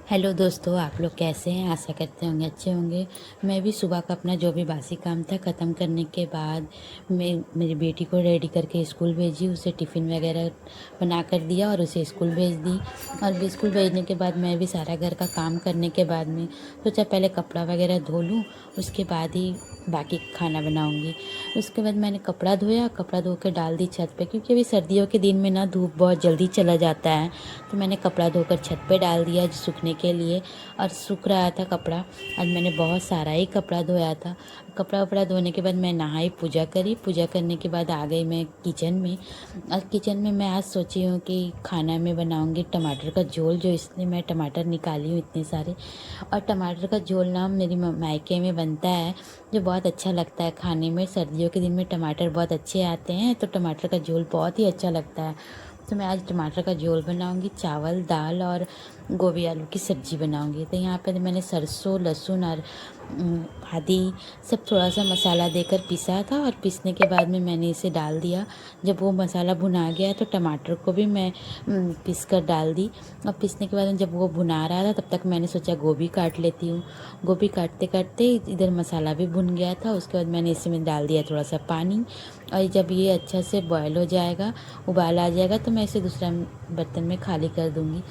Hello दोस्तों, आप लोग कैसे हैं? आशा करते होंगे अच्छे होंगे। मैं भी सुबह का अपना जो भी बासी काम था ख़त्म करने के बाद मैं मेरी बेटी को रेडी करके स्कूल भेजी। उसे टिफ़िन वगैरह बना कर दिया और उसे स्कूल भेज दी। और स्कूल भेजने के बाद मैं भी सारा घर का काम करने के बाद में सोचा पहले कपड़ा वगैरह धो लूँ, उसके बाद ही बाकी खाना बनाऊँगी। उसके बाद मैंने कपड़ा धोया, कपड़ा धो के डाल दी छत पे, क्योंकि अभी सर्दियों के दिन में ना धूप बहुत जल्दी चला जाता है। तो मैंने कपड़ा धोकर छत पे डाल दिया सूखने के लिए, और सूख रहा था कपड़ा। आज मैंने बहुत सारा ही कपड़ा धोया था। कपड़ा वपड़ा धोने के बाद मैं नहाई, पूजा करी। पूजा करने के बाद आ गई मैं किचन में। और किचन में मैं आज सोची हूँ कि खाना में बनाऊँगी टमाटर का झोल, जो इसलिए मैं टमाटर निकाली हूँ इतने सारे। और टमाटर का झोल ना मेरी मायके में बनता है, जो बहुत अच्छा लगता है खाने में। सर्दियों के दिन में टमाटर बहुत अच्छे आते हैं, तो टमाटर का झोल बहुत ही अच्छा लगता है। तो मैं आज टमाटर का झोल बनाऊंगी, चावल दाल और गोभी आलू की सब्ज़ी बनाऊंगी। तो यहाँ पे मैंने सरसों लहसुन और आदि सब थोड़ा सा मसाला देकर पिसा था, और पीसने के बाद में मैंने इसे डाल दिया। जब वो मसाला भुना गया तो टमाटर को भी मैं पीस कर डाल दी। और पीसने के बाद जब वो भुना रहा था तब तक मैंने सोचा गोभी काट लेती हूँ। गोभी काटते काटते इधर मसाला भी भुन गया था। उसके बाद मैंने इसमें डाल दिया थोड़ा सा पानी, और जब ये अच्छा से बॉयल हो जाएगा, उबाल आ जाएगा, तो मैं इसे दूसरा बर्तन में खाली कर दूँगी।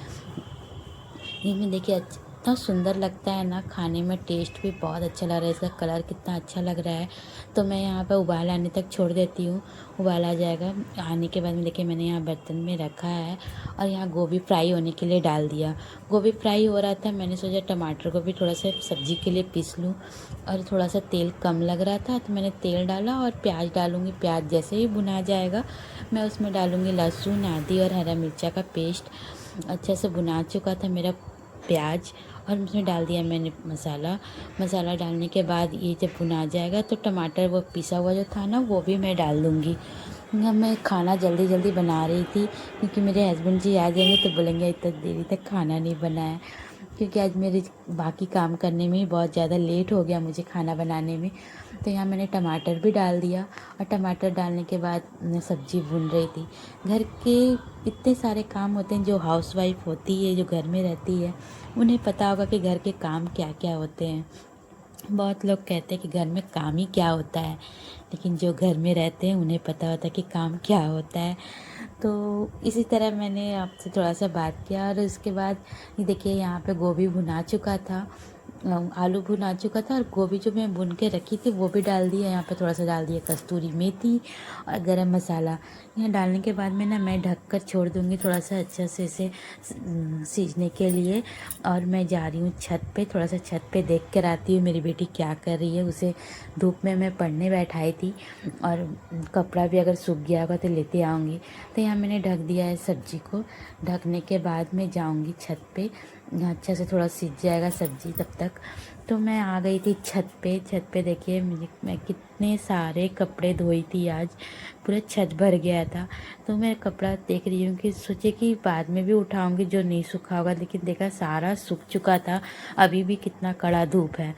ये में देखिए इतना सुंदर लगता है ना खाने में, टेस्ट भी बहुत अच्छा लग रहा है, इसका कलर कितना अच्छा लग रहा है। तो मैं यहाँ पर उबाल आने तक छोड़ देती हूँ। उबाल आ जाएगा, आने के बाद में देखिए मैंने यहाँ बर्तन में रखा है, और यहाँ गोभी फ्राई होने के लिए डाल दिया। गोभी फ्राई हो रहा था, मैंने सोचा टमाटर को भी थोड़ा सा सब्जी के लिए पीस लूँ, और थोड़ा सा तेल कम लग रहा था तो मैंने तेल डाला। और प्याज डालूँगी। प्याज जैसे ही भुना जाएगा मैं उसमें डालूँगी लहसुन आदि और हरा मिर्चा का पेस्ट। अच्छा से भुना चुका था मेरा प्याज, और उसमें डाल दिया मैंने मसाला। मसाला डालने के बाद ये जब भुना जाएगा तो टमाटर वो पिसा हुआ जो था ना वो भी मैं डाल दूँगी। मैं खाना जल्दी जल्दी बना रही थी, क्योंकि मेरे हस्बैंड जी आ जाएंगे तो बोलेंगे इतना देरी तक खाना नहीं बना है। क्योंकि आज मेरे बाकी काम करने में ही बहुत ज़्यादा लेट हो गया मुझे खाना बनाने में। तो यहाँ मैंने टमाटर भी डाल दिया, और टमाटर डालने के बाद मैं सब्ज़ी भून रही थी। घर के इतने सारे काम होते हैं, जो हाउसवाइफ होती है, जो घर में रहती है, उन्हें पता होगा कि घर के काम क्या क्या होते हैं। बहुत लोग कहते हैं कि घर में काम ही क्या होता है, लेकिन जो घर में रहते हैं उन्हें पता होता है कि काम क्या होता है। तो इसी तरह मैंने आपसे थोड़ा सा बात किया, और उसके बाद ये देखिए यहाँ पे गोभी भुना चुका था, आलू भुना चुका था, और गोभी जो मैं भुन के रखी थी वो भी डाल दिया। यहाँ पे थोड़ा सा डाल दिया कस्तूरी मेथी और गरम मसाला। यहाँ डालने के बाद में ना मैं ढक कर छोड़ दूँगी थोड़ा सा अच्छा से इसे सीजने के लिए। और मैं जा रही हूँ छत पे, थोड़ा सा छत पे देख कर आती हूँ मेरी बेटी क्या कर रही है। उसे धूप में मैं पढ़ने बैठाई थी, और कपड़ा भी अगर सूख गया होगा तो लेते आऊँगी। तो यहाँ मैंने ढक दिया है सब्जी को। ढकने के बाद मैं जाऊँगी छत पे, अच्छा से थोड़ा सीज जाएगा सब्जी तब तक। तो मैं आ गई थी छत पे। छत पे देखिए मैं कितने सारे कपड़े धोई थी आज, पूरा छत भर गया था। तो मैं कपड़ा देख रही हूँ कि सोचे कि बाद में भी उठाऊँगी जो नहीं सूखा होगा, लेकिन देखा सारा सूख चुका था। अभी भी कितना कड़ा धूप है।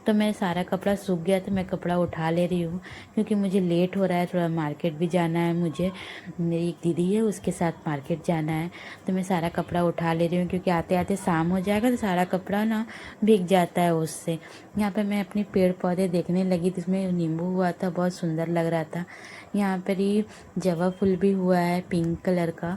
तो मैं सारा कपड़ा सूख गया तो मैं कपड़ा उठा ले रही हूँ, क्योंकि मुझे लेट हो रहा है, थोड़ा मार्केट भी जाना है मुझे। मेरी एक दीदी है, उसके साथ मार्केट जाना है। तो मैं सारा कपड़ा उठा ले रही हूँ, क्योंकि आते आते शाम हो जाएगा तो सारा कपड़ा ना भीग जाता है उससे। यहाँ पे मैं अपने पेड़ पौधे देखने लगी, जिसमें नींबू हुआ था, बहुत सुंदर लग रहा था। यहाँ पर ही जवा फूल भी हुआ है पिंक कलर का,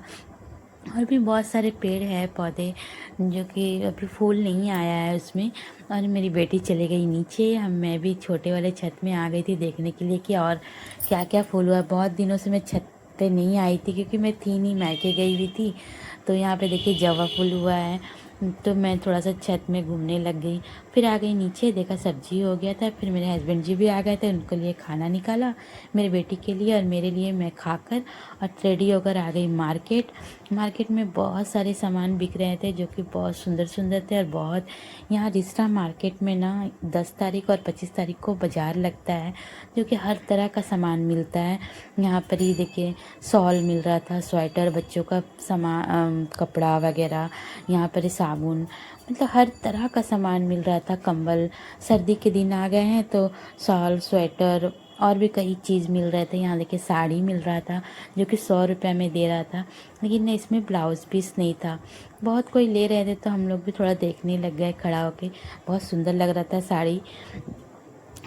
और भी बहुत सारे पेड़ हैं पौधे, जो कि अभी फूल नहीं आया है उसमें। और मेरी बेटी चली गई नीचे, मैं भी छोटे वाले छत में आ गई थी देखने के लिए कि और क्या क्या फूल हुआ है। बहुत दिनों से मैं छत पे नहीं आई थी, क्योंकि मैं थी नहीं, मायके गई हुई थी। तो यहाँ पे देखिए जवा फूल हुआ है। तो मैं थोड़ा सा छत में घूमने लग गई, फिर आ गई नीचे, देखा सब्जी हो गया था। फिर मेरे हस्बैंड जी भी आ गए थे, उनके लिए खाना निकाला, मेरी बेटी के लिए और मेरे लिए। मैं खाकर और रेडी होकर आ गई मार्केट। मार्केट में बहुत सारे सामान बिक रहे थे, जो कि बहुत सुंदर सुंदर थे। और बहुत यहाँ रिसरा मार्केट में ना 10 तारीख और 25 तारीख को बाज़ार लगता है, जो कि हर तरह का सामान मिलता है। यहाँ पर ही देखिए शॉल मिल रहा था, स्वेटर, बच्चों का सामान, कपड़ा वगैरह, यहाँ पर ही साबुन, मतलब हर तरह का सामान मिल रहा था। कंबल, सर्दी के दिन आ गए हैं तो शॉल, स्वेटर और भी कई चीज़ मिल रहे थे। यहाँ देखिए साड़ी मिल रहा था जो कि 100 रुपये में दे रहा था, लेकिन इसमें ब्लाउज़ पीस नहीं था। बहुत कोई ले रहे थे तो हम लोग भी थोड़ा देखने लग गए खड़ा होके। बहुत सुंदर लग रहा था साड़ी।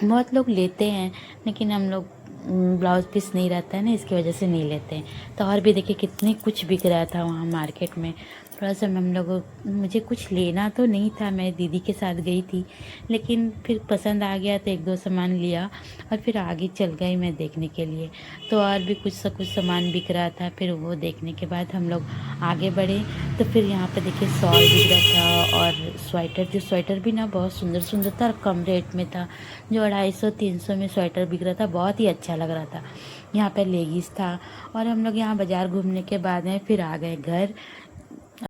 बहुत लोग लेते हैं लेकिन हम लोग ब्लाउज़ पीस नहीं रहता है ना, इसकी वजह से नहीं लेते हैं। तो और भी देखिए कितने कुछ बिक रहा था वहाँ मार्केट में। थोड़ा सा हम लोग, मुझे कुछ लेना तो नहीं था, मैं दीदी के साथ गई थी, लेकिन फिर पसंद आ गया तो एक दो सामान लिया और फिर आगे चल गई मैं देखने के लिए। तो और भी कुछ सामान बिक रहा था। फिर वो देखने के बाद हम लोग आगे बढ़े तो फिर यहाँ पे देखिए शॉल बिक रहा था और स्वेटर, जो स्वेटर भी ना बहुत सुंदर सुंदर था और कम रेट में था। जो 250-300 में स्वेटर बिक रहा था, बहुत ही अच्छा लग रहा था। यहाँ पे लेगीज था और हम लोग यहाँ बाज़ार घूमने के बाद में फिर आ गए घर।